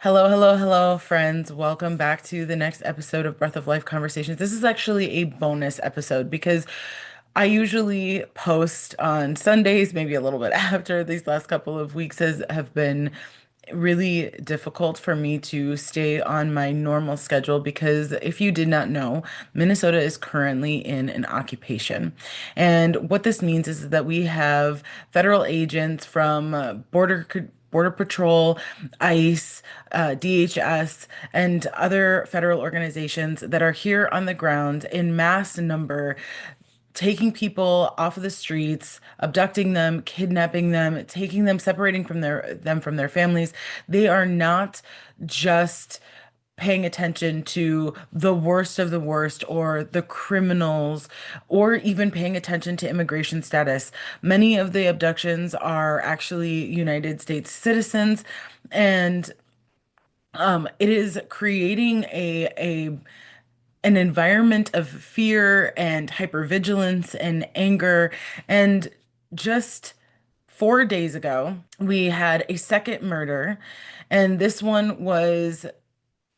Hello, hello, hello, friends. Welcome back to the next episode of Breath of Life Conversations. This is actually a bonus episode because I usually post on Sundays, maybe a little bit after. These last couple of weeks have been really difficult for me to stay on my normal schedule because if you did not know, Minnesota is currently in an occupation. And what this means is that we have federal agents from Border Patrol, ICE, DHS, and other federal organizations that are here on the ground in mass number, taking people off of the streets, abducting them, kidnapping them, taking them, separating from their families. They are not just paying attention to the worst of the worst or the criminals or even paying attention to immigration status. Many of the abductions are actually United States citizens, and it is creating a an environment of fear and hypervigilance and anger. And just 4 days ago, we had a second murder, and this one was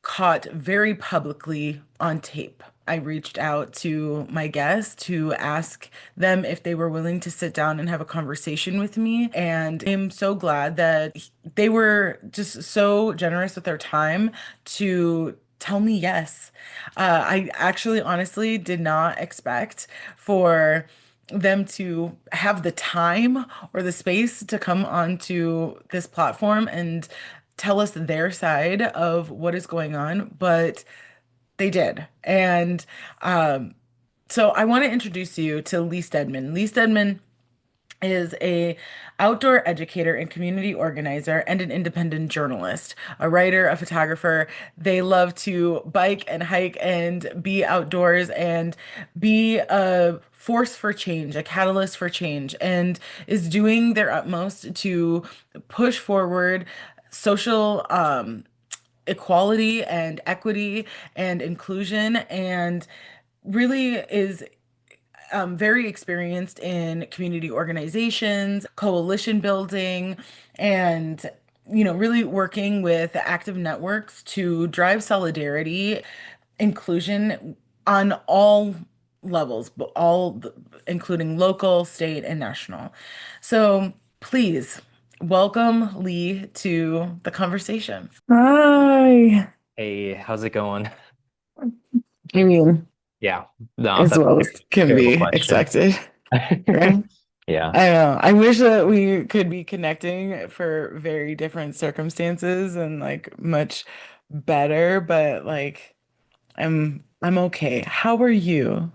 caught very publicly on tape. I reached out to my guests to ask them if they were willing to sit down and have a conversation with me. And I'm so glad that they were just so generous with their time to tell me yes. I actually honestly did not expect for them to have the time or the space to come onto this platform and tell us their side of what is going on, but they did. And so I want to introduce you to Lee Stedman. Lee Stedman is a outdoor educator and community organizer and an independent journalist, a writer, a photographer. They love to bike and hike and be outdoors and be a force for change, a catalyst for change, and is doing their utmost to push forward social equality and equity and inclusion, and really is very experienced in community organizations, coalition building, and really working with active networks to drive solidarity, inclusion on all levels, but including local, state, and national. So please welcome Lee to the conversation. Hi. Hey, how's it going? I mean, Yeah, no, as that's well a as can terrible be question. expected, right? Yeah. I know. I wish that we could be connecting for very different circumstances and like much better, but like I'm okay. How are you?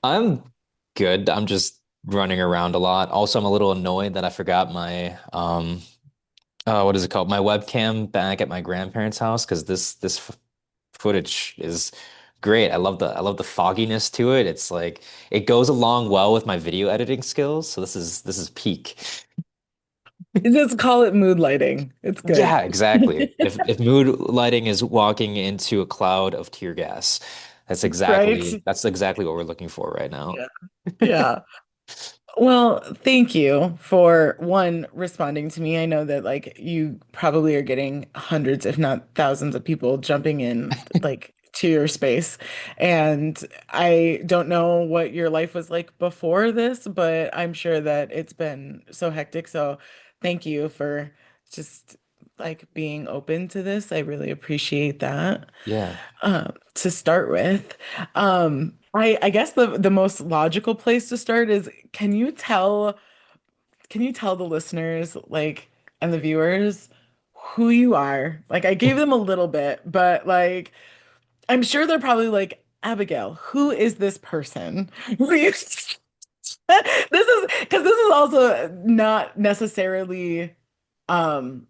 I'm good. I'm just running around a lot. Also, I'm a little annoyed that I forgot my what is it called? My webcam back at my grandparents' house because this footage is great. I love the fogginess to it. It's like it goes along well with my video editing skills. So this is peak. Just call it mood lighting. It's good. Yeah, exactly. If mood lighting is walking into a cloud of tear gas, Right? that's exactly what we're looking for right now. Yeah. Yeah. Well, thank you for one responding to me. I know that like you probably are getting hundreds, if not thousands of people jumping in like to your space. And I don't know what your life was like before this, but I'm sure that it's been so hectic. So thank you for just like being open to this. I really appreciate that. Yeah. To start with. I guess the most logical place to start is can you tell the listeners like and the viewers who you are? Like I gave them a little bit, but like I'm sure they're probably like, Abigail, who is this person? This is because this is also not necessarily um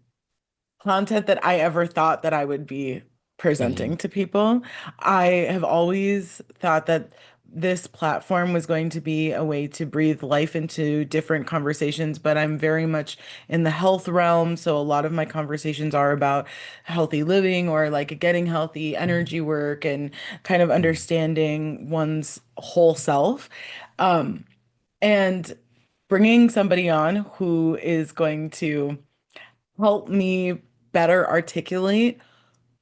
content that I ever thought that I would be Mhm. presenting to people. I have always thought that this platform was going to be a way to breathe life into different conversations, but I'm very much in the health realm. So a lot of my conversations are about healthy living or like getting healthy energy work and kind of Mhm. understanding one's whole self. Um, and bringing somebody on who is going to help me better articulate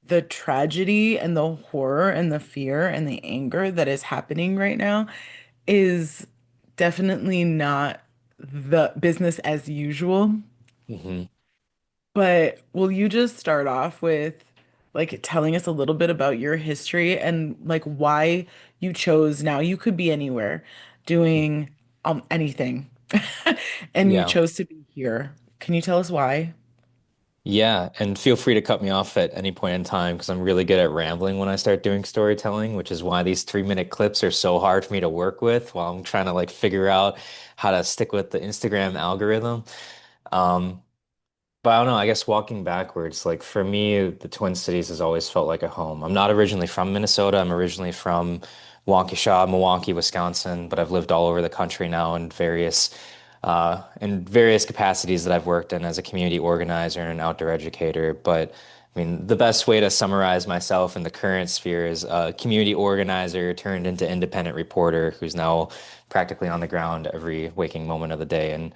the tragedy and the horror and the fear and the anger that is happening right now is definitely not the business as usual. hmm But will you just start off with like telling us a little bit about your history and like why you chose now you could be anywhere doing anything and you Yeah. chose to be here. Can you tell us why? Yeah, and feel free to cut me off at any point in time because I'm really good at rambling when I start doing storytelling, which is why these 3-minute clips are so hard for me to work with while I'm trying to like figure out how to stick with the Instagram algorithm. Um, But I don't know, I guess walking backwards, like for me, the Twin Cities has always felt like a home. I'm not originally from Minnesota. I'm originally from Waukesha, Milwaukee, Wisconsin, but I've lived all over the country now in various capacities that I've worked in as a community organizer and an outdoor educator. But I mean, the best way to summarize myself in the current sphere is a community organizer turned into independent reporter who's now practically on the ground every waking moment of the day. And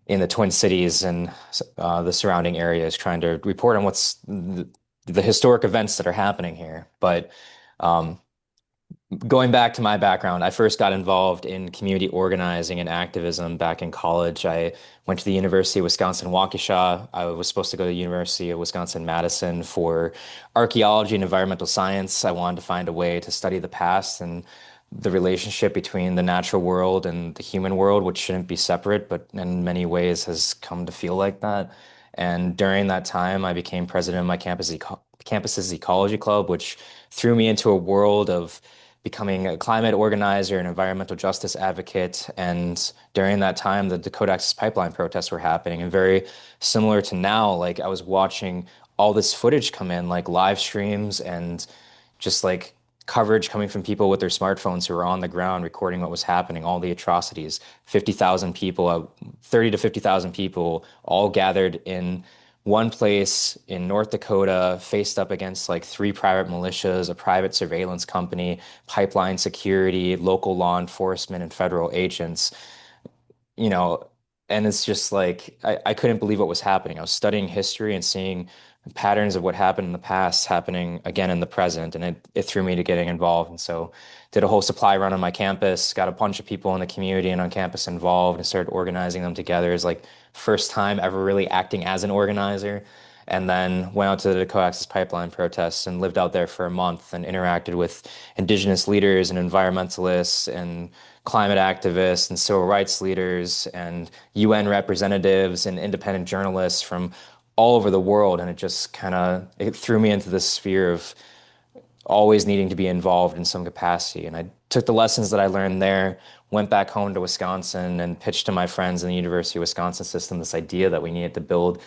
in the Twin Cities and the surrounding areas, trying to report on what's the historic events that are happening here. But um, going back to my background, I first got involved in community organizing and activism back in college. I went to the University of Wisconsin-Waukesha. I was supposed to go to the University of Wisconsin-Madison for archaeology and environmental science. I wanted to find a way to study the past and the relationship between the natural world and the human world, which shouldn't be separate, but in many ways has come to feel like that. And during that time, I became president of my campus's ecology club, which threw me into a world of becoming a climate organizer and environmental justice advocate. And during that time, the Dakota Access Pipeline protests were happening. And very similar to now, like I was watching all this footage come in, like live streams and just like coverage coming from people with their smartphones who were on the ground recording what was happening, all the atrocities. 50,000 people, 30 to 50,000 people all gathered in one place in North Dakota, faced up against like three private militias, a private surveillance company, pipeline security, local law enforcement, and federal agents, you know, and it's just like I couldn't believe what was happening. I was studying history and seeing patterns of what happened in the past happening again in the present, and it threw me to getting involved. And so did a whole supply run on my campus, got a bunch of people in the community and on campus involved and started organizing them together. It's like first time ever really acting as an organizer. And then went out to the Coax's pipeline protests and lived out there for a month and interacted with indigenous leaders and environmentalists and climate activists and civil rights leaders and UN representatives and independent journalists from all over the world. And it just kind of it threw me into this sphere of always needing to be involved in some capacity. And I took the lessons that I learned there, went back home to Wisconsin and pitched to my friends in the University of Wisconsin system this idea that we needed to build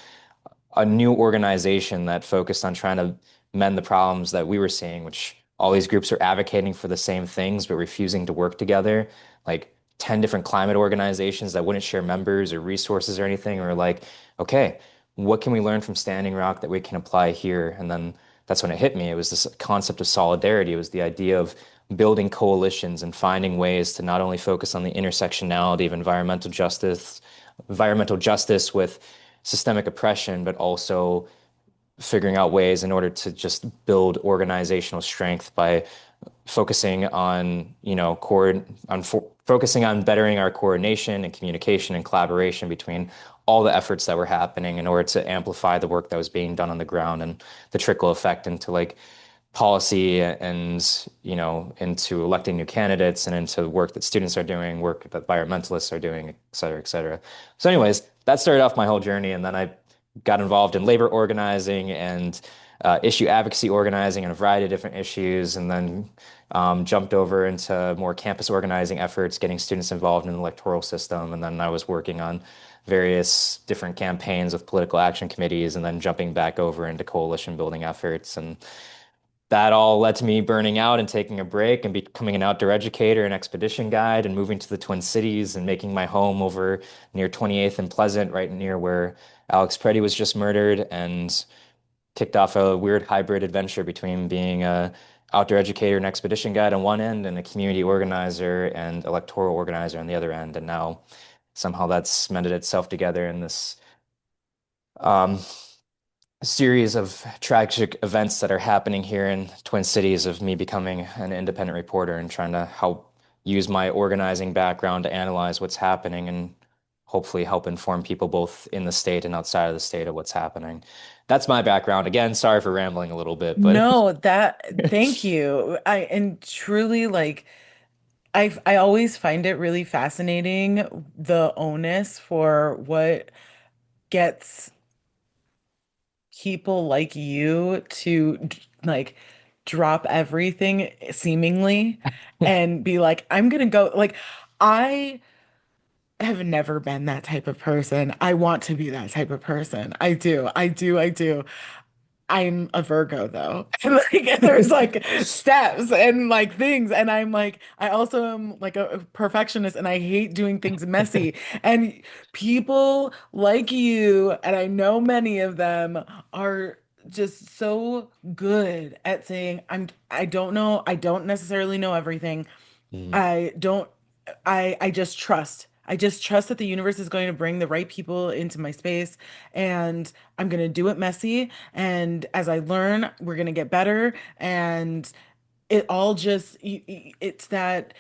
a new organization that focused on trying to mend the problems that we were seeing, which all these groups are advocating for the same things but refusing to work together. Like 10 different climate organizations that wouldn't share members or resources or anything. And we're like, okay, what can we learn from Standing Rock that we can apply here? And then that's when it hit me. It was this concept of solidarity. It was the idea of building coalitions and finding ways to not only focus on the intersectionality of environmental justice with systemic oppression, but also figuring out ways in order to just build organizational strength by focusing on, focusing on bettering our coordination and communication and collaboration between all the efforts that were happening in order to amplify the work that was being done on the ground and the trickle effect into like policy and into electing new candidates and into work that students are doing, work that environmentalists are doing, et cetera, et cetera. So anyways, that started off my whole journey, and then I got involved in labor organizing and issue advocacy organizing and a variety of different issues, and then jumped over into more campus organizing efforts, getting students involved in the electoral system, and then I was working on various different campaigns with political action committees, and then jumping back over into coalition building efforts. And that all led to me burning out and taking a break and becoming an outdoor educator and expedition guide and moving to the Twin Cities and making my home over near 28th and Pleasant, right near where Alex Pretti was just murdered, and kicked off a weird hybrid adventure between being a outdoor educator and expedition guide on one end and a community organizer and electoral organizer on the other end. And now somehow that's mended itself together in this um, series of tragic events that are happening here in Twin Cities of me becoming an independent reporter and trying to help use my organizing background to analyze what's happening and hopefully help inform people both in the state and outside of the state of what's happening. That's my background. Again, sorry for rambling a little bit, but No, thank you. And truly like I always find it really fascinating the onus for what gets people like you to like drop everything seemingly and be like, I'm gonna go. Like, I have never been that type of person. I want to be that type of person. I do. I do. I do. I'm a Virgo though. And like there's like steps and like things. And I'm like, I also am like a perfectionist and I hate doing things messy. And people like you, and I know many of them are just so good at saying, I don't know, I don't necessarily know everything. Mhm. I don't I just trust. I just trust that the universe is going to bring the right people into my space and I'm going to do it messy and as I learn, we're going to get better and it all just it's that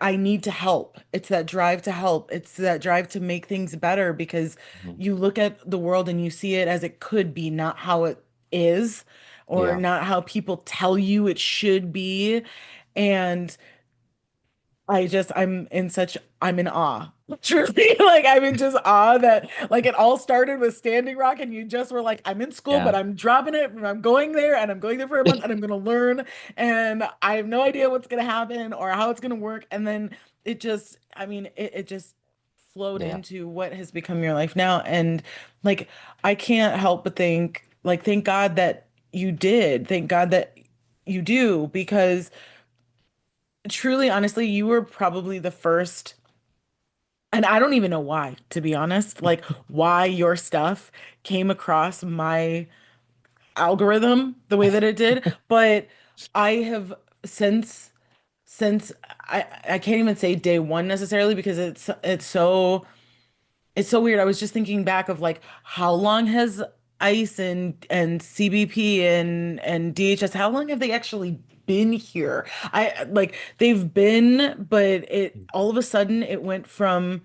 I need to help. It's that drive to help. It's that drive to make things better because Mhm. you look at the world and you see it as it could be, not how it is or Yeah. not how people tell you it should be. And I'm in awe. Truly, like I'm in just awe that like it all started with Standing Rock and you just were like, I'm in school, but Yeah. I'm dropping it and I'm going there and I'm going there for a month and I'm gonna learn and I have no idea what's gonna happen or how it's gonna work. And then it just, it just flowed Yeah. into what has become your life now. And like I can't help but think, like, thank God that you did. Thank God that you do because truly, honestly, you were probably the first, and I don't even know why, to be honest, like why your stuff came across my algorithm the way that it did. But I have since since I can't even say day one necessarily because it's so weird. I was just thinking back of like how long has ICE and CBP and DHS, how long have they actually been here? I like they've been, but it all of a sudden it went from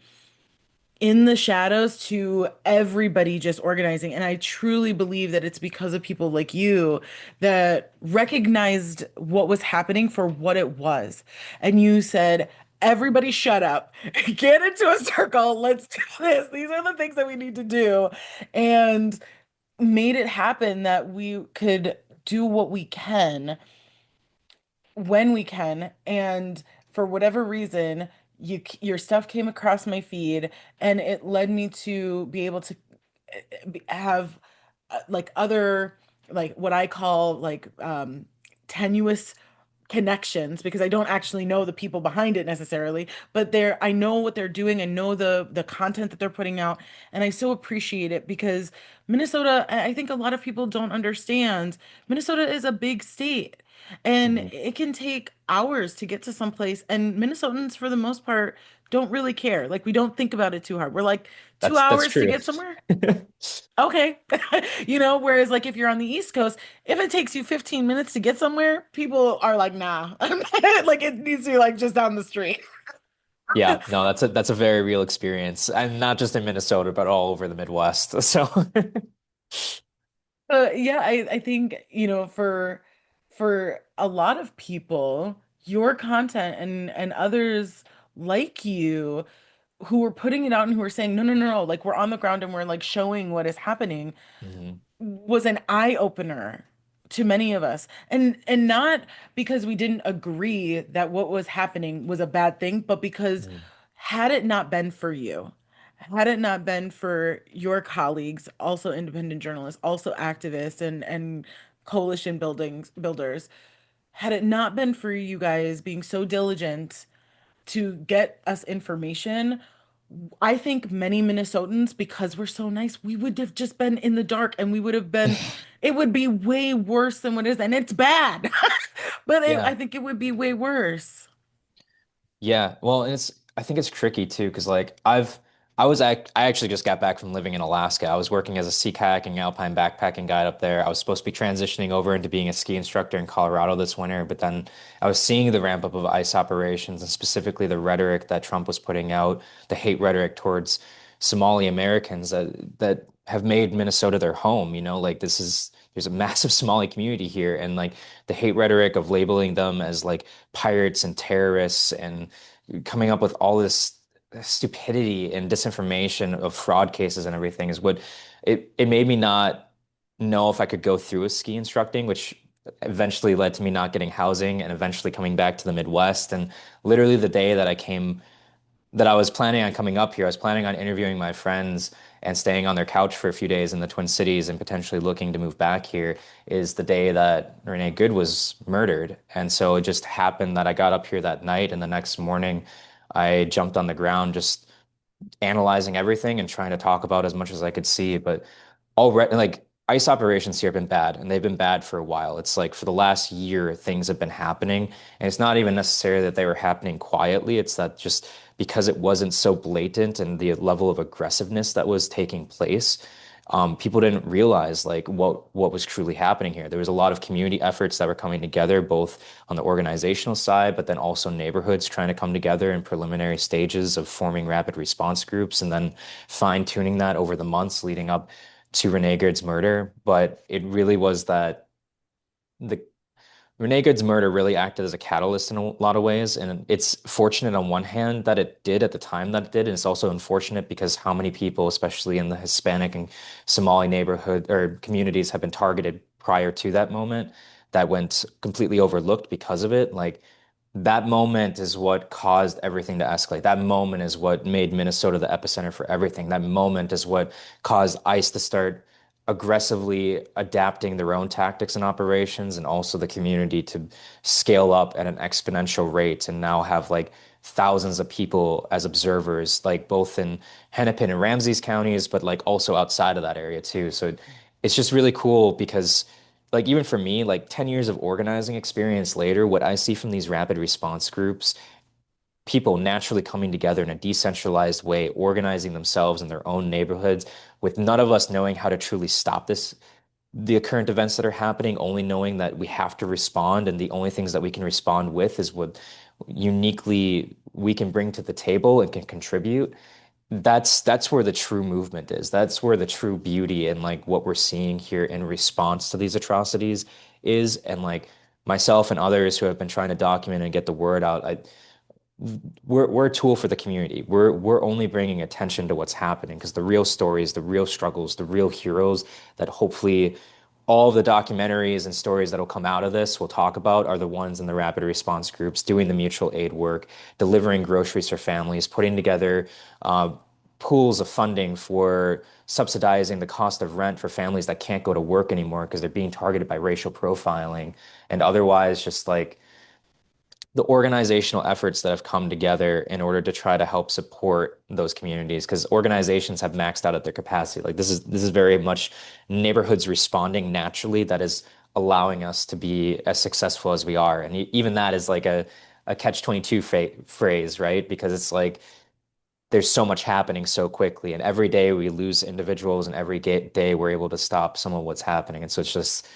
in the shadows to everybody just organizing. And I truly believe that it's because of people like you that recognized what was happening for what it was. And you said, everybody shut up, get into a circle, let's do this. These are the things that we need to do. And made it happen that we could do what we can when we can. And for whatever reason, your stuff came across my feed and it led me to be able to have like other like what I call like tenuous connections because I don't actually know the people behind it necessarily, but I know what they're doing. I know the content that they're putting out, and I so appreciate it because Minnesota, I think a lot of people don't understand. Minnesota is a big state, and Mhm. it can take hours to get to someplace, and Minnesotans, for the most part, don't really care. Like we don't think about it too hard. We're like, two That's hours to true. get somewhere? Okay. Whereas like if you're on the East Coast, if it takes you 15 minutes to get somewhere, people are like, nah. Like it needs to be like just down the street. Yeah, no, that's a very real experience, and not just in Minnesota, but all over the Midwest. So, Yeah, I think, for a lot of people, your content and others like you who are putting it out and who are saying, no, no, no, no, like we're on the ground and we're like showing what is happening Mhm. was an eye opener to many of us. And not because we didn't agree that what was happening was a bad thing, but because Mhm. had it not been for you, had it not been for your colleagues, also independent journalists, also activists and coalition builders, had it not been for you guys being so diligent to get us information, I think many Minnesotans, because we're so nice, we would have just been in the dark and we would have been, it would be way worse than what it is. And it's bad, but I Yeah. think it would be way worse. Yeah. Well, and I think it's tricky too, because like I actually just got back from living in Alaska. I was working as a sea kayaking alpine backpacking guide up there. I was supposed to be transitioning over into being a ski instructor in Colorado this winter, but then I was seeing the ramp up of ICE operations and specifically the rhetoric that Trump was putting out, the hate rhetoric towards Somali Americans that have made Minnesota their home. Like there's a massive Somali community here, and like the hate rhetoric of labeling them as like pirates and terrorists and coming up with all this stupidity and disinformation of fraud cases and everything is what it made me not know if I could go through with ski instructing, which eventually led to me not getting housing and eventually coming back to the Midwest. And literally the day that I was planning on coming up here, I was planning on interviewing my friends and staying on their couch for a few days in the Twin Cities and potentially looking to move back here is the day that Renee Good was murdered. And so it just happened that I got up here that night and the next morning I jumped on the ground just analyzing everything and trying to talk about as much as I could see. But already, like ICE operations here have been bad, and they've been bad for a while. It's like for the last year, things have been happening, and it's not even necessarily that they were happening quietly. It's that just because it wasn't so blatant and the level of aggressiveness that was taking place, people didn't realize like what was truly happening here. There was a lot of community efforts that were coming together, both on the organizational side, but then also neighborhoods trying to come together in preliminary stages of forming rapid response groups and then fine-tuning that over the months leading up to Renee Good's murder. But it really was that the Renee Good's murder really acted as a catalyst in a lot of ways, and it's fortunate on one hand that it did at the time that it did, and it's also unfortunate because how many people, especially in the Hispanic and Somali neighborhood or communities, have been targeted prior to that moment that went completely overlooked because of it. Like that moment is what caused everything to escalate. That moment is what made Minnesota the epicenter for everything. That moment is what caused ICE to start aggressively adapting their own tactics and operations, and also the community to scale up at an exponential rate and now have like thousands of people as observers, like both in Hennepin and Ramsey counties, but like also outside of that area too. So it's just really cool because like even for me, like 10 years of organizing experience later, what I see from these rapid response groups, people naturally coming together in a decentralized way, organizing themselves in their own neighborhoods, with none of us knowing how to truly stop the current events that are happening, only knowing that we have to respond, and the only things that we can respond with is what uniquely we can bring to the table and can contribute. That's where the true movement is. That's where the true beauty and like what we're seeing here in response to these atrocities is. And like myself and others who have been trying to document and get the word out, we're a tool for the community. We're only bringing attention to what's happening because the real stories, the real struggles, the real heroes that hopefully all of the documentaries and stories that'll come out of this we'll talk about are the ones in the rapid response groups doing the mutual aid work, delivering groceries for families, putting together uh, pools of funding for subsidizing the cost of rent for families that can't go to work anymore because they're being targeted by racial profiling and otherwise just like the organizational efforts that have come together in order to try to help support those communities because organizations have maxed out at their capacity. Like this is very much neighborhoods responding naturally that is allowing us to be as successful as we are. And even that is like a catch-22 phrase, right? Because it's like there's so much happening so quickly, and every day we lose individuals, and every day we're able to stop some of what's happening. And so it's just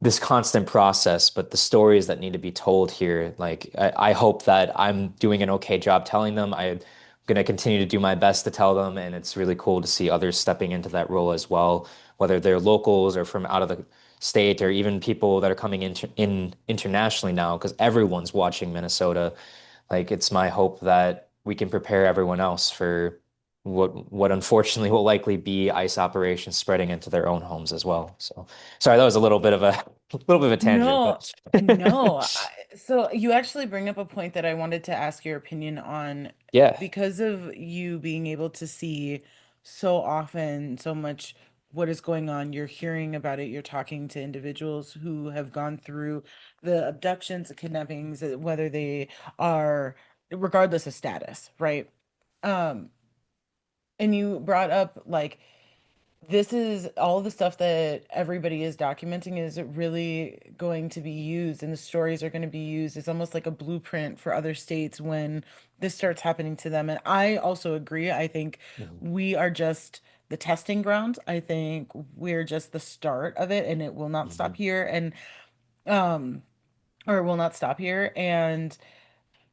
this constant process, but the stories that need to be told here, like I hope that I'm doing an okay job telling them. I'm going to continue to do my best to tell them, and it's really cool to see others stepping into that role as well, whether they're locals or from out of the state, or even people that are coming in internationally now, because everyone's watching Minnesota. Like it's my hope that we can prepare everyone else for what unfortunately will likely be ICE operations spreading into their own homes as well. So sorry, that was a little bit of a little bit of a tangent, No, but no. So you actually bring up a point that I wanted to ask your opinion on yeah. because of you being able to see so often so much what is going on. You're hearing about it. You're talking to individuals who have gone through the abductions, the kidnappings, whether they are regardless of status, right? Um, and you brought up like this is all the stuff that everybody is documenting is really going to be used, and the stories are going to be used. It's almost like a blueprint for other states when this starts happening to them. And I also agree. I think Mhm. we are just the testing ground. I think we're just the start of it, and it will not stop Mhm. here. And um, or will not stop here. And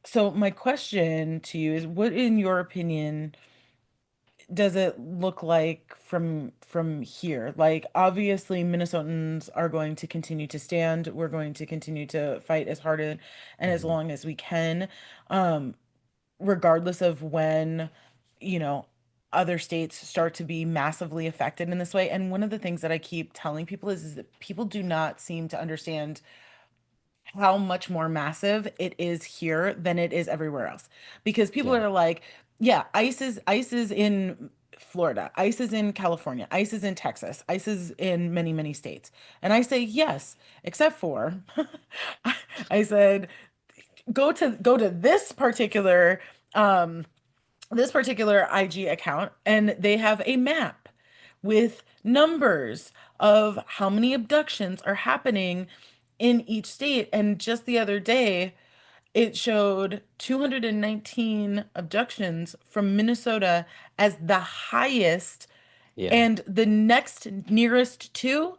so my question to you is, what, in your opinion, does it look like from here? Like, obviously Minnesotans are going to continue to stand. We're going to continue to fight as hard and as Mhm. long as we can, um, regardless of when, you know, other states start to be massively affected in this way. And one of the things that I keep telling people is that people do not seem to understand how much more massive it is here than it is everywhere else. Because people Yeah. are like, yeah, ICE is in Florida, ICE is in California, ICE is in Texas, ICE is in many, many states. And I say yes, except for I said go to um this particular IG account, and they have a map with numbers of how many abductions are happening in each state. And just the other day, it showed 219 abductions from Minnesota as the highest, Yeah. and the next nearest two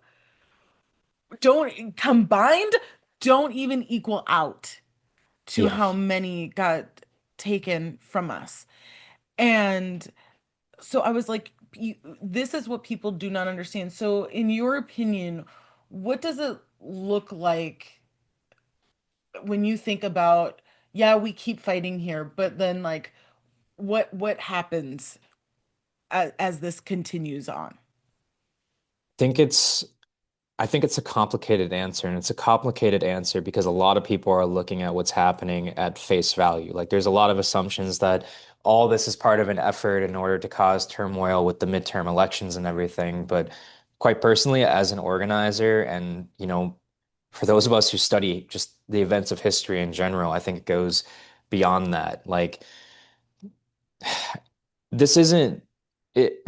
don't combined don't even equal out to Yeah. how many got taken from us. And so I was like, this is what people do not understand. So, in your opinion, what does it look like when you think about, yeah, we keep fighting here, but then like, what happens as this continues on? Think it's I think it's a complicated answer, and it's a complicated answer because a lot of people are looking at what's happening at face value. Like there's a lot of assumptions that all this is part of an effort in order to cause turmoil with the midterm elections and everything. But quite personally, as an organizer, and for those of us who study just the events of history in general, I think it goes beyond that. Like this isn't it.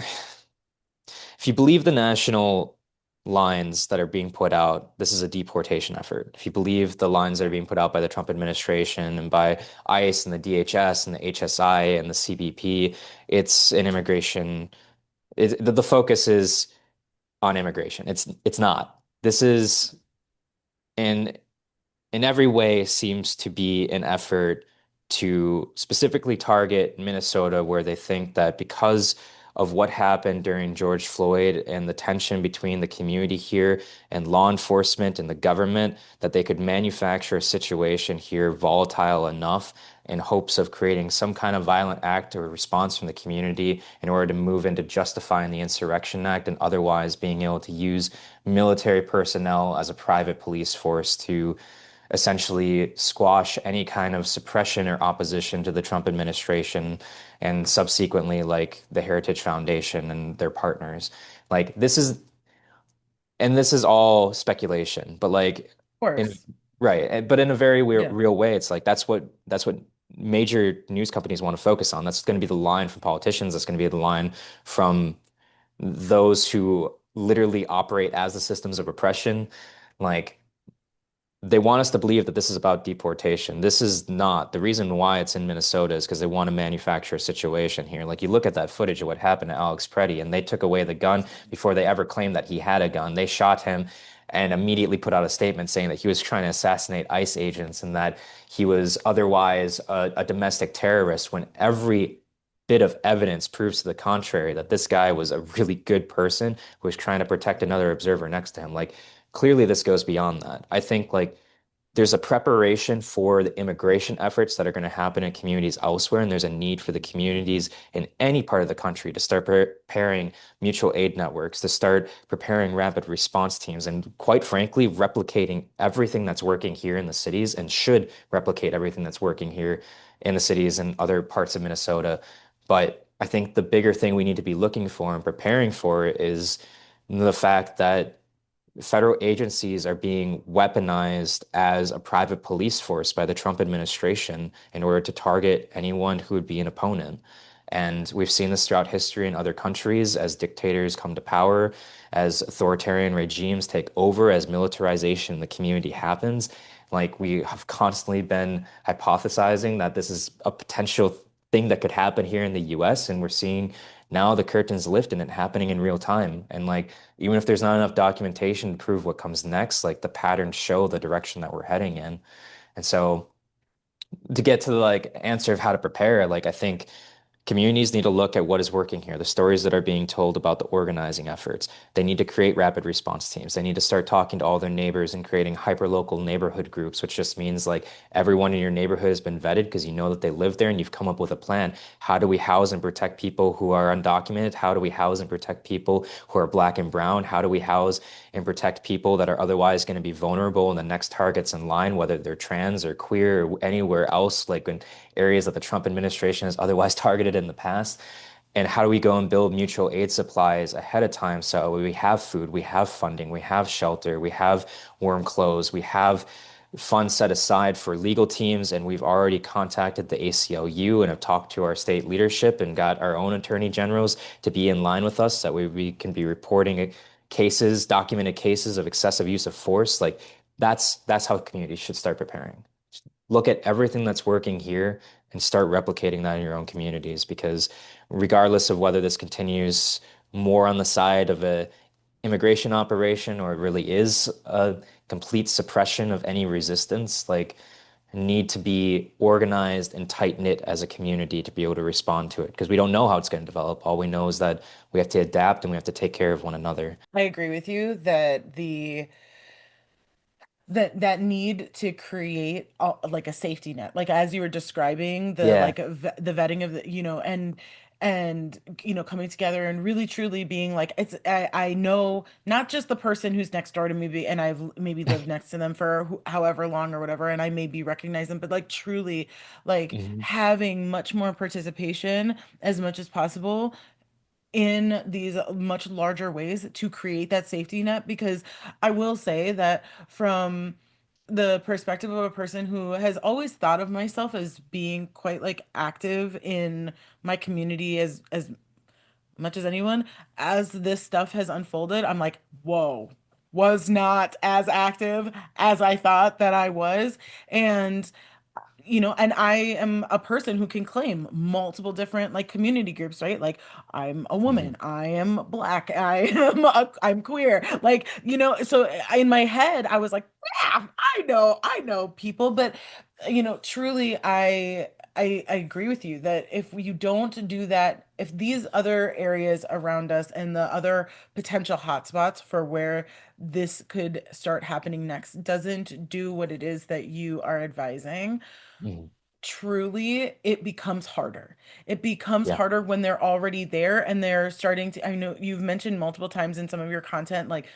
If you believe the national lines that are being put out, this is a deportation effort. If you believe the lines that are being put out by the Trump administration and by ICE and the DHS and the HSI and the CBP, it's an immigration. The focus is on immigration. It's not. This is an in every way seems to be an effort to specifically target Minnesota, where they think that because of what happened during George Floyd and the tension between the community here and law enforcement and the government, that they could manufacture a situation here volatile enough in hopes of creating some kind of violent act or response from the community in order to move into justifying the Insurrection Act and otherwise being able to use military personnel as a private police force to essentially squash any kind of suppression or opposition to the Trump administration and subsequently like the Heritage Foundation and their partners. Like this is all speculation, but like Of in course. right, but in a very Yeah, real way, it's like that's what major news companies want to focus on. That's going to be the line from politicians. That's going to be the line from those who literally operate as the systems of oppression. Like they want us to believe that this is about deportation. This is not. The reason why it's in Minnesota is because they want to manufacture a situation here. Like you look at that footage of what happened to Alex Pretti, and they took away the gun before they ever claimed that he had a gun. They shot him and immediately put out a statement saying that he was trying to assassinate ICE agents and that he was otherwise a domestic terrorist when every bit of evidence proves to the contrary, that this guy was a really good person who was trying to protect another observer next to him. Like clearly this goes beyond that. I think like there's a preparation for the immigration efforts that are going to happen in communities elsewhere, and there's a need for the communities in any part of the country to start preparing mutual aid networks, to start preparing rapid response teams, and quite frankly, replicating everything that's working here in the cities and should replicate everything that's working here in the cities and other parts of Minnesota. But I think the bigger thing we need to be looking for and preparing for is the fact that federal agencies are being weaponized as a private police force by the Trump administration in order to target anyone who would be an opponent. And we've seen this throughout history in other countries as dictators come to power, as authoritarian regimes take over, as militarization in the community happens. Like we have constantly been hypothesizing that this is a potential thing that could happen here in the US, and we're seeing now the curtains lift and it happening in real time. And like even if there's not enough documentation to prove what comes next, like the patterns show the direction that we're heading in. And so to get to the like answer of how to prepare, like I think communities need to look at what is working here, the stories that are being told about the organizing efforts. They need to create rapid response teams. They need to start talking to all their neighbors and creating hyperlocal neighborhood groups, which just means like everyone in your neighborhood has been vetted because you know that they live there and you've come up with a plan. How do we house and protect people who are undocumented? How do we house and protect people who are black and brown? How do we house and protect people that are otherwise going to be vulnerable in the next targets in line, whether they're trans or queer or anywhere else, like in areas that the Trump administration has otherwise targeted in the past? And how do we go and build mutual aid supplies ahead of time so we have food, we have funding, we have shelter, we have warm clothes, we have funds set aside for legal teams, and we've already contacted the ACLU and have talked to our state leadership and got our own attorney generals to be in line with us so that we can be reporting cases, documented cases of excessive use of force. Like that's how communities should start preparing. Look at everything that's working here and start replicating that in your own communities because regardless of whether this continues more on the side of a immigration operation or it really is a complete suppression of any resistance, like need to be organized and tight-knit as a community to be able to respond to it because we don't know how it's going to develop. All we know is that we have to adapt and we have to take care of one another. I agree with you that that need to create like a safety net, like as you were describing the Yeah. like the vetting of the, and coming together and really truly being like I know not just the person who's next door to me and I've maybe lived next to them for however long or whatever and I maybe recognize them, but like truly like Hmm. having much more participation as much as possible in these much larger ways to create that safety net. Because I will say that from the perspective of a person who has always thought of myself as being quite like active in my community as much as anyone, as this stuff has unfolded, I'm like, whoa, was not as active as I thought that I was. And and I am a person who can claim multiple different like community groups, right? Like I'm a Hmm. woman, I am black, I'm queer. Like, so in my head I was like, yeah, I know people, but truly I agree with you that if you don't do that, if these other areas around us and the other potential hotspots for where this could start happening next doesn't do what it is that you are advising, Hmm. truly it becomes harder. It becomes Yeah. harder when they're already there and they're starting to, I know you've mentioned multiple times in some of your content, like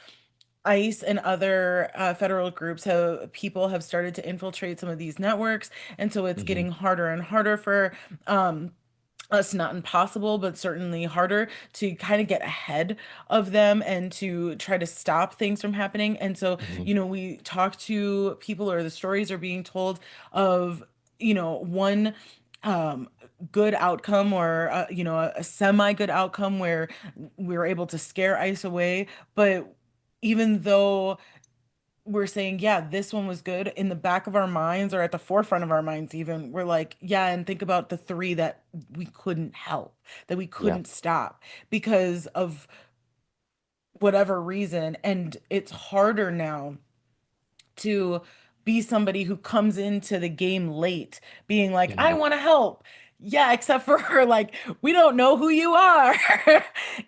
ICE and other federal groups have people have started to infiltrate some of these networks, and so it's Hmm. getting harder and harder for us, not impossible, but certainly harder to kind of get ahead of them and to try to stop things from happening. And so, Hmm. we talk to people or the stories are being told of, one um good outcome or a semi good outcome where we were able to scare ICE away. But even though we're saying, yeah, this one was good, in the back of our minds or at the forefront of our minds, even, we're like, yeah, and think about the three that we couldn't help, that we Yeah. couldn't stop because of whatever reason. And it's harder now to be somebody who comes into the game late, being like, I Hmm. want to help. Yeah, except for like, we don't know who you are.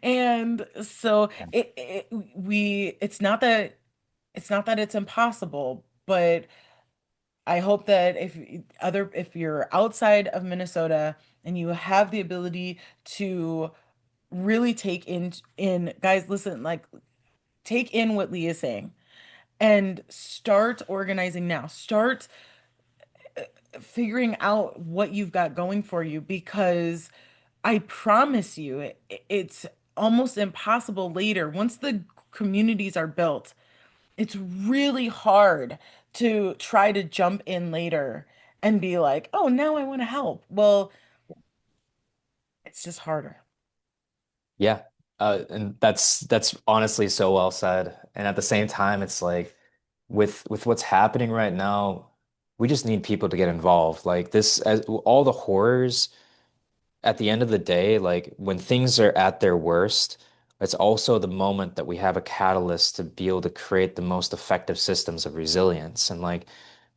And so it's not that it's impossible, but I hope that if you're outside of Minnesota and you have the ability to really take in guys, listen, like take in what Lee is saying and start organizing now. Start figuring out what you've got going for you, because I promise you it's almost impossible later once the communities are built. It's really hard to try to jump in later and be like, oh, now I want to help. Well, It's just harder. Yeah. And that's honestly so well said. And at the same time, it's like with what's happening right now, we just need people to get involved. Like this, as all the horrors at the end of the day, like when things are at their worst, it's also the moment that we have a catalyst to be able to create the most effective systems of resilience. And like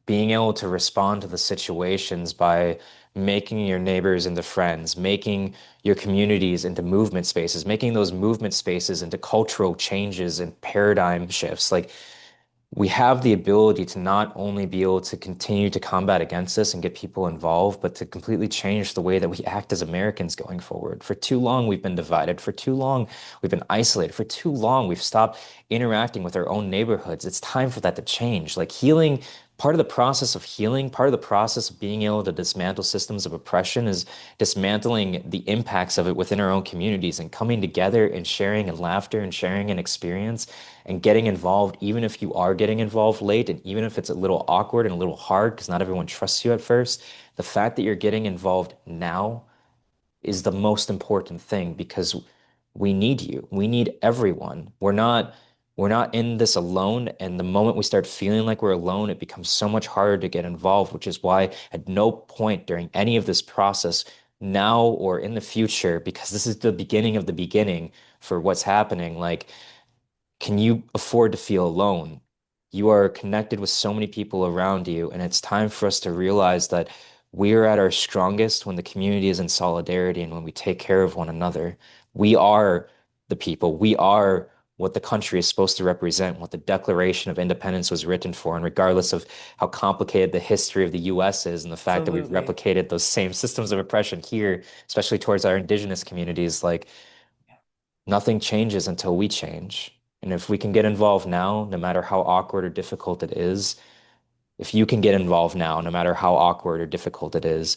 being able to respond to the situations by making your neighbors into friends, making your communities into movement spaces, making those movement spaces into cultural changes and paradigm shifts. Like we have the ability to not only be able to continue to combat against this and get people involved, but to completely change the way that we act as Americans going forward. For too long, we've been divided. For too long, we've been isolated. For too long, we've stopped interacting with our own neighborhoods. It's time for that to change. Like healing, part of the process of healing, part of the process of being able to dismantle systems of oppression is dismantling the impacts of it within our own communities and coming together and sharing and laughter and sharing an experience and getting involved, even if you are getting involved late, and even if it's a little awkward and a little hard because not everyone trusts you at first, the fact that you're getting involved now is the most important thing because we need you. We need everyone. We're not in this alone. And the moment we start feeling like we're alone, it becomes so much harder to get involved, which is why at no point during any of this process, now or in the future, because this is the beginning of the beginning for what's happening, like can you afford to feel alone? You are connected with so many people around you, and it's time for us to realize that we are at our strongest when the community is in solidarity and when we take care of one another. We are the people. We are what the country is supposed to represent, what the Declaration of Independence was written for. And regardless of how complicated the history of the US is and the fact that we've Absolutely. replicated those same systems of oppression here, especially towards our indigenous communities, like nothing changes until we change. And if we can get involved now, no matter how awkward or difficult it is, if you can get involved now, no matter how awkward or difficult it is,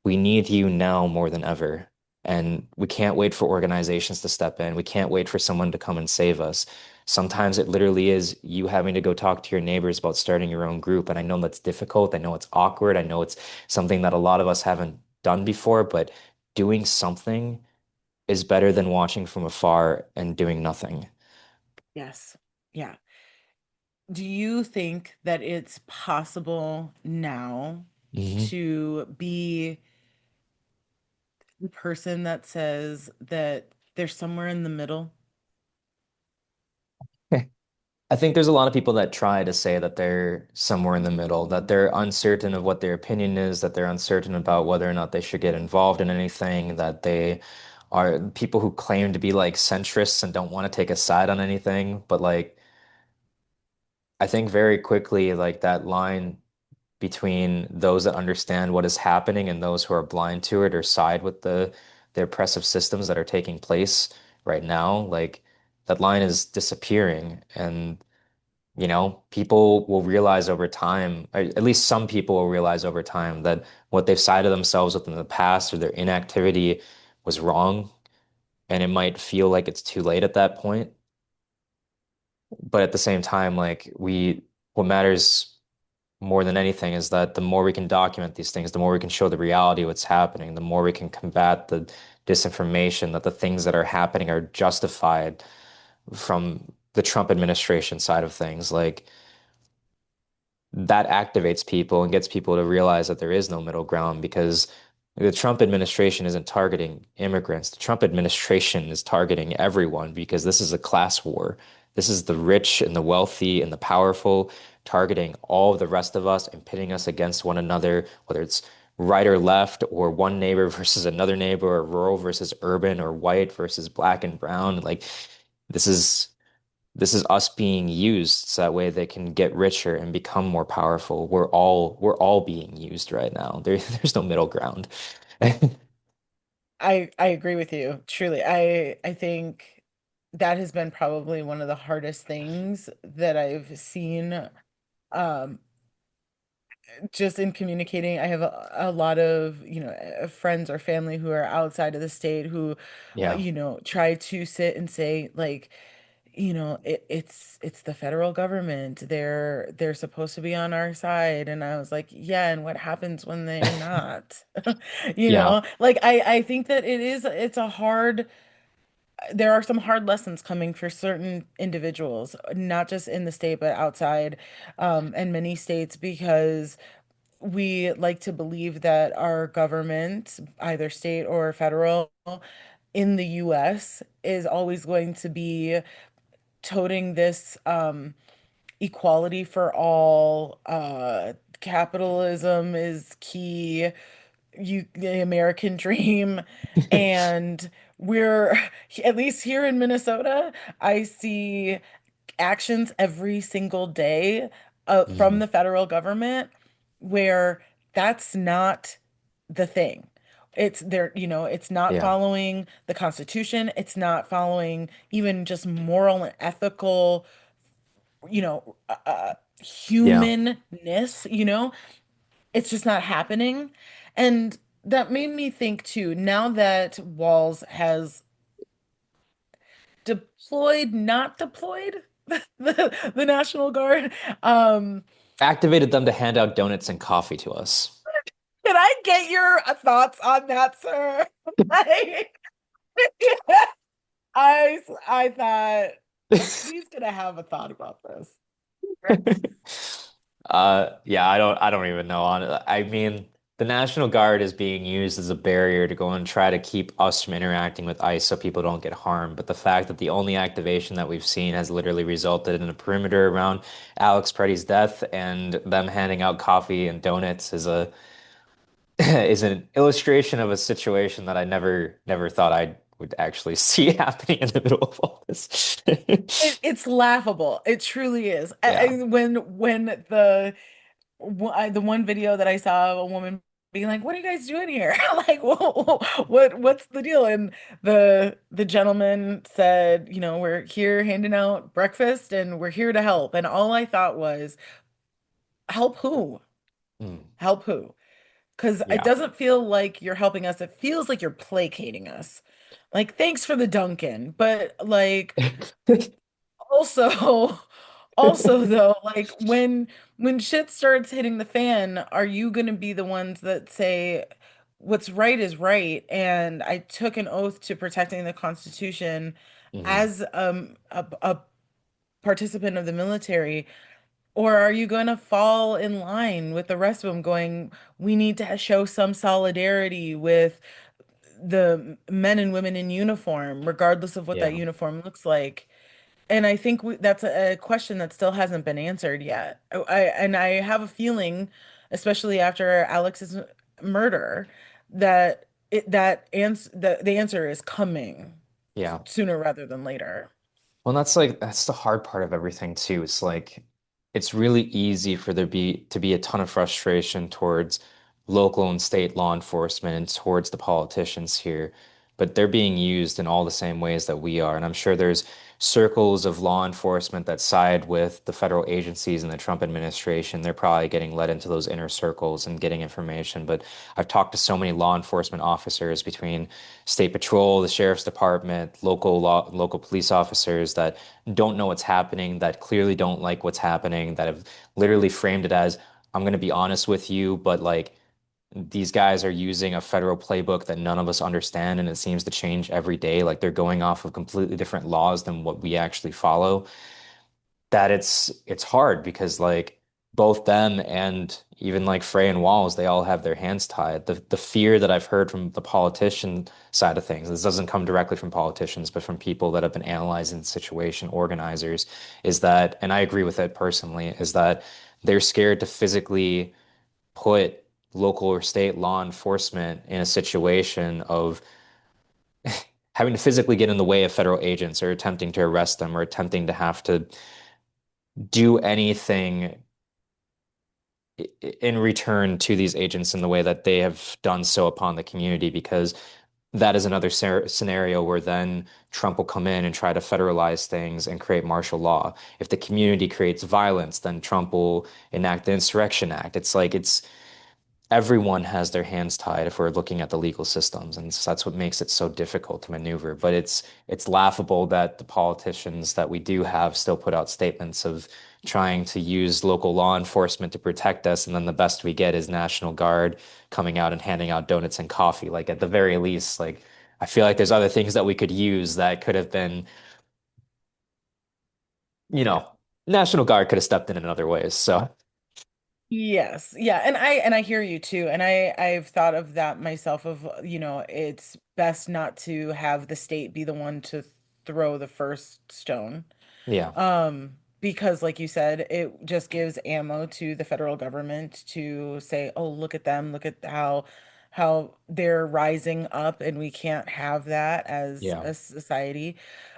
we need you now more than ever. And we can't wait for organizations to step in. We can't wait for someone to come and save us. Sometimes it literally is you having to go talk to your neighbors about starting your own group. And I know that's difficult. I know it's awkward. I know it's something that a lot of us haven't done before, but doing something is better than watching from afar and doing nothing. Yes. Yeah. Do you think that it's possible now Mhm. to be the person that says that there's somewhere in the middle? I think there's a lot of people that try to say that they're somewhere in the middle, that they're uncertain of what their opinion is, that they're uncertain about whether or not they should get involved in anything, that they are people who claim to be like centrists and don't want to take a side on anything. But like, I think very quickly, like that line between those that understand what is happening and those who are blind to it or side with the oppressive systems that are taking place right now, like that line is disappearing. And people will realize over time, or at least some people will realize over time that what they've sided themselves with in the past or their inactivity was wrong. And it might feel like it's too late at that point. But at the same time, what matters more than anything is that the more we can document these things, the more we can show the reality of what's happening, the more we can combat the disinformation that the things that are happening are justified from the Trump administration side of things. Like, that activates people and gets people to realize that there is no middle ground because the Trump administration isn't targeting immigrants. The Trump administration is targeting everyone because this is a class war. This is the rich and the wealthy and the powerful targeting all of the rest of us and pitting us against one another, whether it's right or left, or one neighbor versus another neighbor, or rural versus urban, or white versus black and brown. Like, this is this is us being used so that way they can get richer and become more powerful. We're all being used right now. There's no middle ground. I agree with you. Truly. I think that has been probably one of the hardest things that I've seen um just in communicating. I have a lot of, friends or family who are outside of the state who Yeah. try to sit and say like it's the federal government. They're supposed to be on our side. And I was like, yeah, and what happens when they're not? Yeah. Like I think that it's a hard there are some hard lessons coming for certain individuals, not just in the state, but outside, and many states, because we like to believe that our government, either state or federal, in the US is always going to be toting this equality for all. Capitalism is key, the American dream. And we're, at least here in Minnesota, I see actions every single day from Mhm. the federal government where that's not the thing. It's not Yeah. following the Constitution. It's not following even just moral and ethical, Yeah. humanness, it's just not happening. And that made me think too, now that Walls has deployed, not deployed the National Guard. Um, Activated them to hand out donuts and coffee to us. can I get your thoughts on that, sir? Like, I thought he's gonna have a thought about this. Yeah, I don't even know on it. I mean, the National Guard is being used as a barrier to go and try to keep us from interacting with ICE so people don't get harmed. But the fact that the only activation that we've seen has literally resulted in a perimeter around Alex Pretty's death and them handing out coffee and donuts is a is an illustration of a situation that I never thought I would actually see happening in the middle of all this. It's laughable. It truly is. Yeah. When the one video that I saw of a woman being like, "What are you guys doing here? Like, what's the deal?" And the gentleman said, "We're here handing out breakfast and we're here to help." And all I thought was, "Help who? Mm, Help who?" Because it yeah. doesn't feel like you're helping us. It feels like you're placating us. Like, thanks for the Dunkin', but like also, also though, like when shit starts hitting the fan, are you gonna be the ones that say what's right is right? And I took an oath to protecting the Constitution hmm as a participant of the military, or are you gonna fall in line with the rest of them going, we need to show some solidarity with the men and women in uniform, regardless of what that Yeah. uniform looks like? And I think that's a question that still hasn't been answered yet. I have a feeling, especially after Alex's murder, that the answer is coming Yeah. sooner rather than later. Well, that's the hard part of everything too. It's like it's really easy for there be to be a ton of frustration towards local and state law enforcement and towards the politicians here, but they're being used in all the same ways that we are. And I'm sure there's circles of law enforcement that side with the federal agencies and the Trump administration. They're probably getting led into those inner circles and getting information. But I've talked to so many law enforcement officers between state patrol, the sheriff's department, local police officers that don't know what's happening, that clearly don't like what's happening, that have literally framed it as, I'm going to be honest with you, but like these guys are using a federal playbook that none of us understand, and it seems to change every day. Like they're going off of completely different laws than what we actually follow, that it's hard because like both them and even like Frey and Walls, they all have their hands tied. The fear that I've heard from the politician side of things, this doesn't come directly from politicians, but from people that have been analyzing the situation, organizers, is that, and I agree with it personally, is that they're scared to physically put local or state law enforcement in a situation of having to physically get in the way of federal agents or attempting to arrest them or attempting to have to do anything in return to these agents in the way that they have done so upon the community, because that is another scenario where then Trump will come in and try to federalize things and create martial law. If the community creates violence, then Trump will enact the Insurrection Act. It's like everyone has their hands tied if we're looking at the legal systems, and so that's what makes it so difficult to maneuver. But it's laughable that the politicians that we do have still put out statements of trying to use local law enforcement to protect us, and then the best we get is National Guard coming out and handing out donuts and coffee. Like at the very least, like I feel like there's other things that we could use that could have been, you know, National Guard could have stepped in other ways. So Yes. Yeah, and I hear you too. And I've thought of that myself of, it's best not to have the state be the one to throw the first stone. yeah, Because like you said, it just gives ammo to the federal government to say, "Oh, look at them. Look at how they're rising up and we can't have that as yeah, a society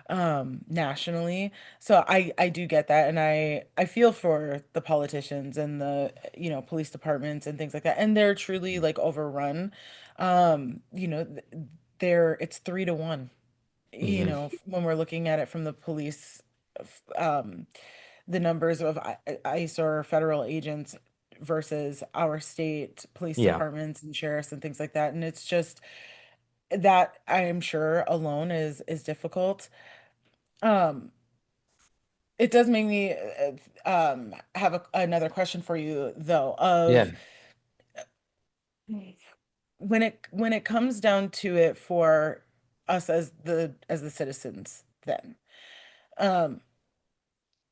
nationally." So I do get that, and I feel for the politicians and the, police departments and things like that. And they're truly like overrun. They're it's 3 to 1, hmm, when we're looking at it from the police, um, the numbers of ICE or federal agents versus our state police yeah, departments and sheriffs and things like that. And it's just that I am sure alone is difficult. Um, it does make me have another question for you though yeah, of when it comes down to it for us as the citizens then. Um,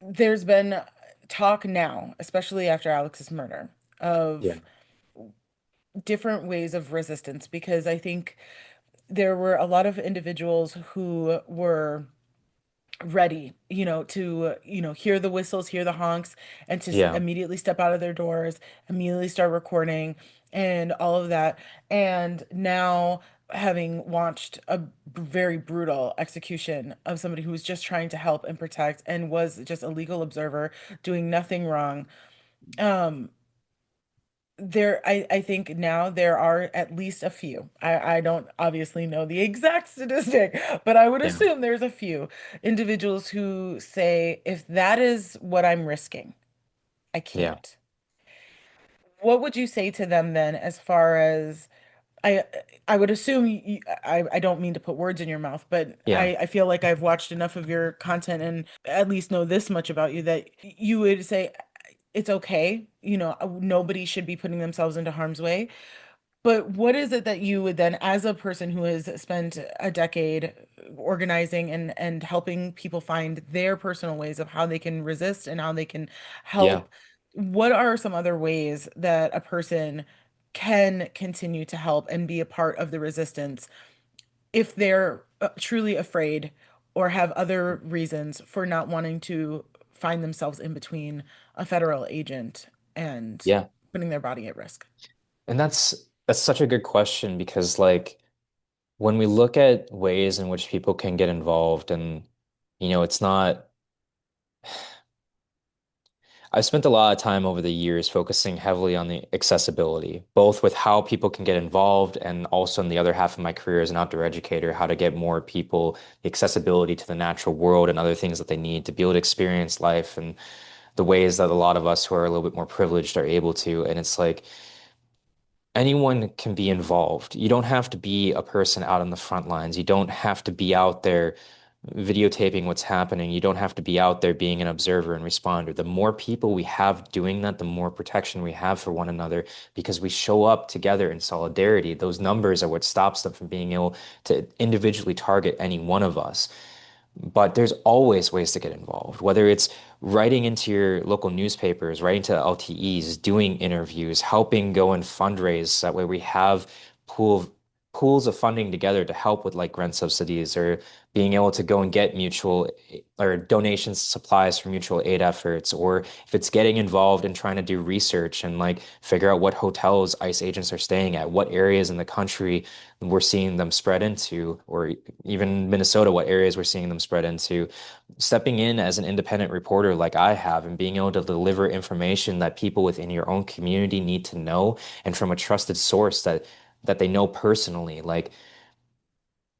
there's been talk now, especially after Alex's murder, yeah, of different ways of resistance because I think there were a lot of individuals who were ready, to, hear the whistles, hear the honks, and to yeah, immediately step out of their doors, immediately start recording and all of that. And now, having watched a very brutal execution of somebody who was just trying to help and protect and was just a legal observer doing nothing wrong, um, I think now there are at least a few. I don't obviously know the exact statistic, but I would yeah, assume there's a few individuals who say, if that is what I'm risking, I yeah, can't. What would you say to them then, as far as I I would assume I don't mean to put words in your mouth, but yeah, I feel like I've watched enough of your content and at least know this much about you that you would say it's okay, nobody should be putting themselves into harm's way. But what is it that you would then, as a person who has spent a decade organizing and helping people find their personal ways of how they can resist and how they can yeah, help, what are some other ways that a person can continue to help and be a part of the resistance if they're truly afraid or have other reasons for not wanting to find themselves in between a federal agent and yeah. putting their body at risk? And that's such a good question because like when we look at ways in which people can get involved and it's not I've spent a lot of time over the years focusing heavily on the accessibility, both with how people can get involved and also in the other half of my career as an outdoor educator, how to get more people the accessibility to the natural world and other things that they need to be able to experience life and the ways that a lot of us who are a little bit more privileged are able to. And it's like anyone can be involved. You don't have to be a person out on the front lines. You don't have to be out there videotaping what's happening. You don't have to be out there being an observer and responder. The more people we have doing that, the more protection we have for one another because we show up together in solidarity. Those numbers are what stops them from being able to individually target any one of us. But there's always ways to get involved, whether it's writing into your local newspapers, writing to LTEs, doing interviews, helping go and fundraise. That way we have pool pools of funding together to help with like rent subsidies or being able to go and get mutual or donations, supplies for mutual aid efforts, or if it's getting involved in trying to do research and like figure out what hotels ICE agents are staying at, what areas in the country we're seeing them spread into, or even Minnesota, what areas we're seeing them spread into. Stepping in as an independent reporter like I have and being able to deliver information that people within your own community need to know and from a trusted source that they know personally. Like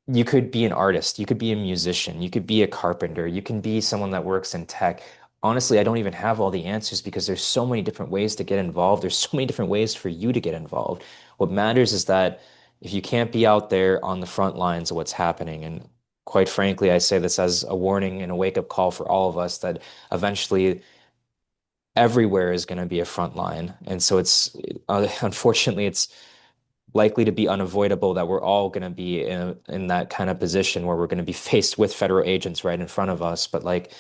you could be an artist, you could be a musician, you could be a carpenter, you can be someone that works in tech. honestly, I don't even have all the answers because there's so many different ways to get involved. There's so many different ways for you to get involved. What matters is that if you can't be out there on the front lines of what's happening, and quite frankly, I say this as a warning and a wake-up call for all of us that eventually everywhere is going to be a front line. And so unfortunately, it's likely to be unavoidable that we're all going to be in that kind of position where we're going to be faced with federal agents right in front of us. But like,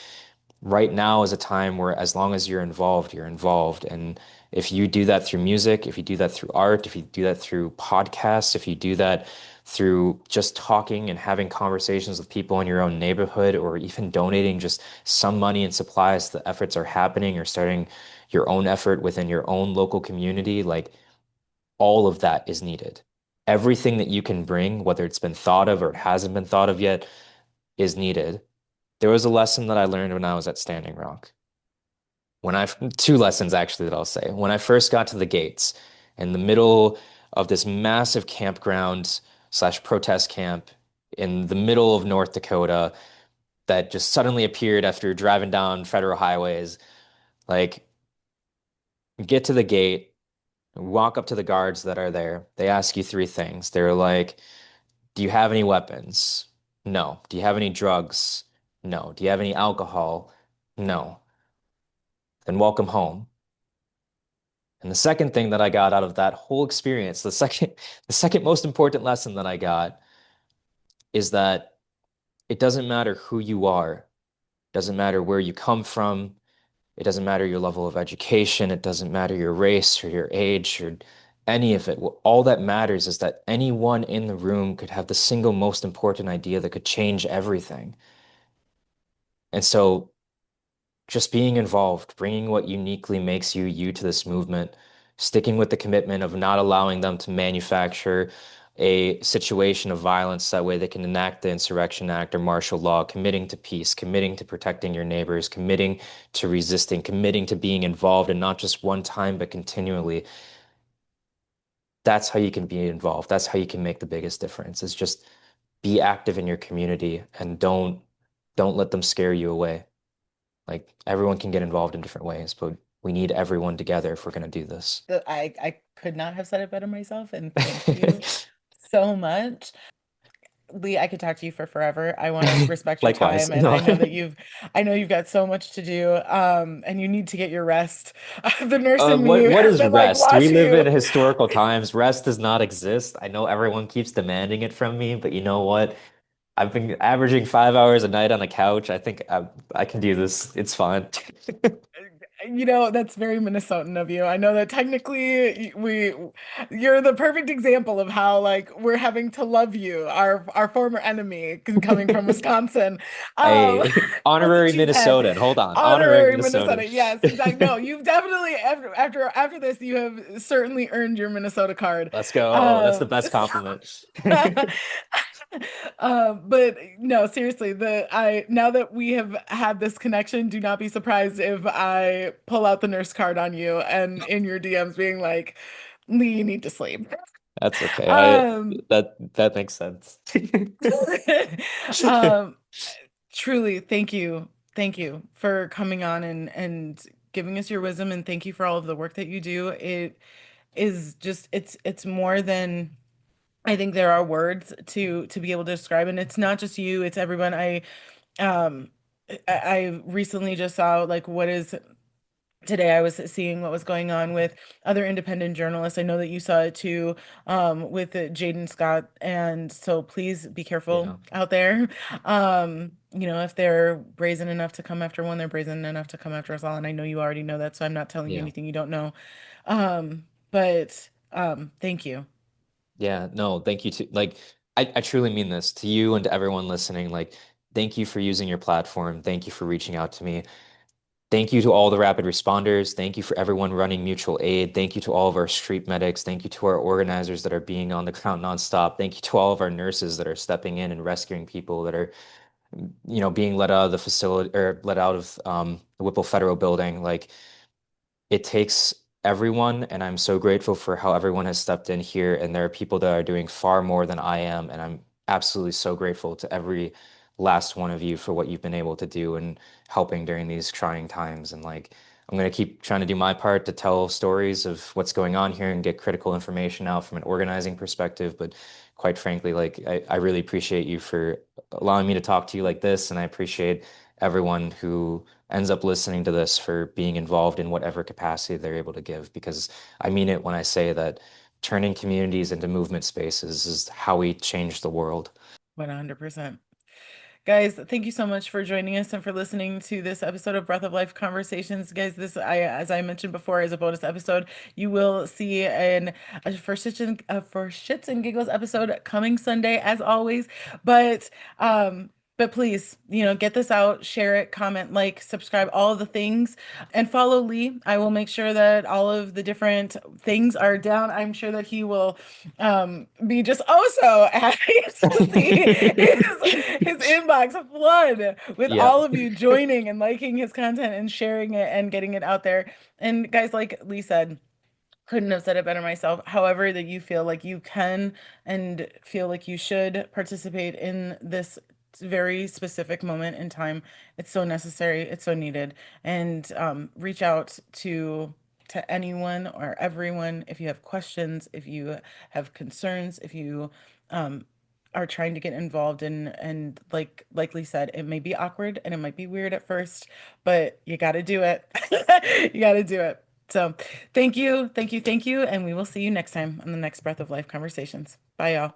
right now is a time where as long as you're involved, you're involved. And if you do that through music, if you do that through art, if you do that through podcasts, if you do that through just talking and having conversations with people in your own neighborhood, or even donating just some money and supplies, the efforts are happening, or starting your own effort within your own local community, like all of that is needed. Everything that you can bring, whether it's been thought of or it hasn't been thought of yet, is needed. There was a lesson that I learned when I was at Standing Rock. Two lessons actually that I'll say. When I first got to the gates in the middle of this massive campground slash protest camp in the middle of North Dakota that just suddenly appeared after driving down federal highways, like get to the gate, walk up to the guards that are there. They ask you three things. They're like, do you have any weapons? No. Do you have any drugs? No. Do you have any alcohol? No. Then welcome home. And the second thing that I got out of that whole experience, the second most important lesson that I got is that it doesn't matter who you are, it doesn't matter where you come from, it doesn't matter your level of education, it doesn't matter your race or your age or any of it. All that matters is that anyone in the room could have the single most important idea that could change everything. And so just being involved, bringing what uniquely makes you you to this movement, sticking with the commitment of not allowing them to manufacture a situation of violence that way they can enact the Insurrection Act or martial law, committing to peace, committing to protecting your neighbors, committing to resisting, committing to being involved and not just one time, but continually. That's how you can be involved. That's how you can make the biggest difference. Is just be active in your community and don't let them scare you away. Like everyone can get involved in different ways, but we need everyone together if we're going to do this. I could not have said it better myself, and thank you so much. Lee, I could talk to you for forever. I want to respect your Likewise. time, and No. I know you've got so much to do, and you need to get your rest. The nurse in me What has is been like, rest? We watch live in you. historical times. Rest does not exist. I know everyone keeps demanding it from me, but you know what? I've been averaging 5 hours a night on a couch. I can do this. It's fine. You know, that's very Minnesotan of you. I know that technically you're the perfect example of how like we're having to love you, our former enemy coming from Wisconsin. Um, Hey, as a honorary cheesehead, Minnesotan. Hold on. Honorary honorary Minnesotan. Minnesota. Yes, exactly. No, you've definitely after this, you have certainly earned your Minnesota card. Let's go. That's the Um, best compliment. but no, seriously, the I now that we have had this connection, do not be surprised if I pull out the nurse card on you and in your DMs being like, Lee, you need to sleep. That's okay. I Um, that makes sense. um, truly, thank you for coming on and giving us your wisdom, and thank you for all of the work that you do. It is just it's more than I think there are words to be able to describe, and it's not just you, it's everyone. Um I recently just saw like what is today I was seeing what was going on with other independent journalists. I know that you saw it too, with Jaden Scott, and so please be careful Yeah. out there. You know, if they're brazen enough to come after one, they're brazen enough to come after us all, and I know you already know that, so I'm not telling you Yeah. anything you don't know. But thank you. Yeah, no, thank you to like I truly mean this to you and to everyone listening. Like, thank you for using your platform. Thank you for reaching out to me. Thank you to all the rapid responders. Thank you for everyone running mutual aid. Thank you to all of our street medics. Thank you to our organizers that are being on the ground nonstop. Thank you to all of our nurses that are stepping in and rescuing people that are, being let out of the facility or let out of the Whipple Federal Building. Like, it takes everyone, and I'm so grateful for how everyone has stepped in here. And there are people that are doing far more than I am, and I'm absolutely so grateful to every last one of you for what you've been able to do and helping during these trying times. And like, I'm going to keep trying to do my part to tell stories of what's going on here and get critical information out from an organizing perspective. But quite frankly, like, I really appreciate you for allowing me to talk to you like this. And I appreciate everyone who ends up listening to this for being involved in whatever capacity they're able to give, because I mean it when I say that turning communities into movement spaces is how we change the world. 100%. Guys, thank you so much for joining us and for listening to this episode of Breath of Life Conversations. Guys, as I mentioned before, is a bonus episode. You will see a for shits and giggles episode coming Sunday, as always. But but please, get this out, share it, comment, like, subscribe, all of the things, and follow Lee. I will make sure that all of the different things are down. I'm sure that he will be just oh so happy to see his inbox flood with Yeah. all of you joining and liking his content and sharing it and getting it out there. And guys, like Lee said, couldn't have said it better myself. However, that you feel like you can and feel like you should participate in this very specific moment in time. It's so necessary. It's so needed. And reach out to anyone or everyone if you have questions, if you have concerns, if you um, are trying to get involved in, and like Lee said, it may be awkward and it might be weird at first, but you got to do it. You got to do it. So thank you, thank you, thank you. And we will see you next time on the next Breath of Life Conversations. Bye, y'all.